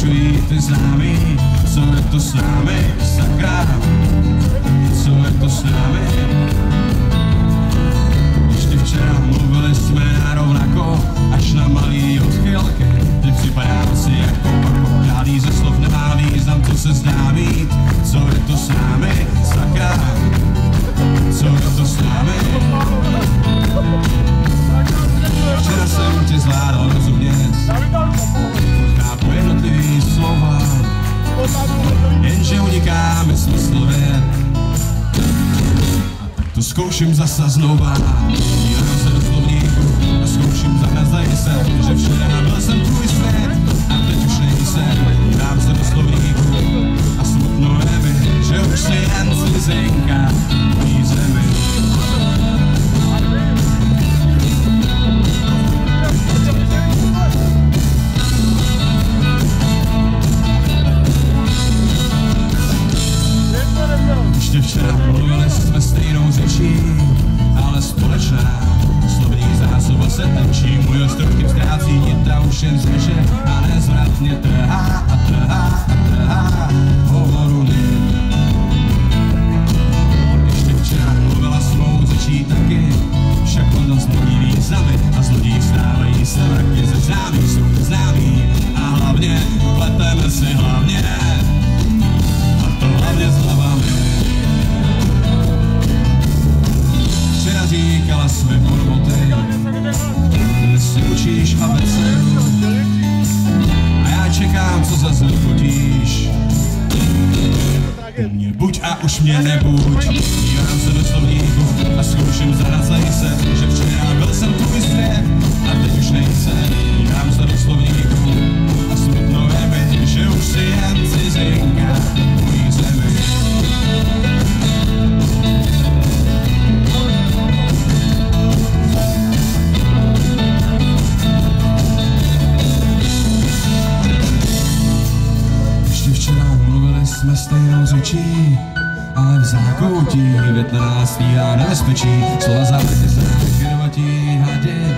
takový ty známý, co je to s námi, sakra, co je to s námi. Ještě včera mluvili jsme narovnako, až na malý odchylky, teď připadám si jako žádný ze slov nemá význam, co se zdá mít, co je to s námi, sakra, co je to s námi. Včera jsem tě zvládal rozumět, chápu jednotlivý slova, jenže unikáme smyslově. A tak to zkouším zasa znova, dívám se do slovníku a zkouším zahrát se, že včera byl jsem tvůj svět a teď už nejsem. Dívám se do slovníku a smutno je mi, že už si jen cizinka v mý zemi. Ještě včera mluvili jsme stejnou řečí, ale společná slovní zásoba se tenčí. Můj ostrovky ztrácí nita už jen zvěže a nezvratně trhá a trhá a trhá hovoru nit. Ještě včera mluvila s mou řečí taky, však ono změní významy a zlodí stávají se mraky ze známý, jsou známý a hlavně pleteme si hlavně a to hlavně s hlavami. Včera říkala své podvoty, dnes si učíš abecedu a já čekám, co zase odfotíš. Mě buď a už mě nebuď, dívám se do slovníku a zkouším zahrát se, že včera byl jsem tvůj svět a teď už nejsem. Dívám se do slovníku a smutno je mi, že už si jen cizinka v mojí zemi. Jsme stejnou řečí, ale v zákoutí větna nás stíhá nebezpečí. Slova závězná, kvědovatí hadi,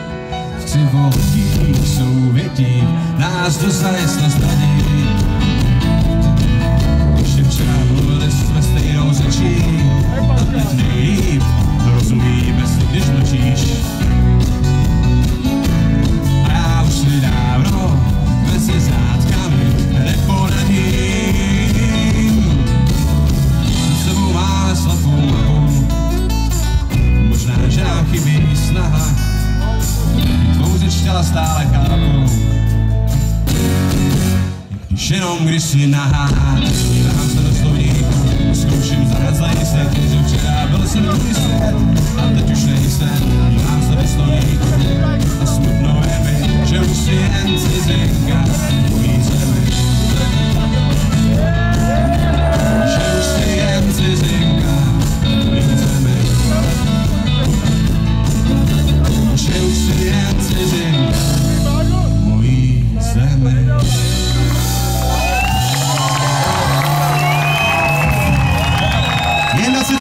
v křivoltích souvětí nás do zajistna zradí. Ještě včera mluvili jsme stejnou řečí, a teď nejlíp rozumíme si, když mlčíš. A já už si dávno mezi zátkami neporadím. Máme slepou mapu, možná, že nám chybí snaha, tvou řeč těla stále chápu, když jenom když si nahá. Dívám se do slovníku, zkouším zahrát se, že včera byl jsem tvůj svět a teď už nejsem.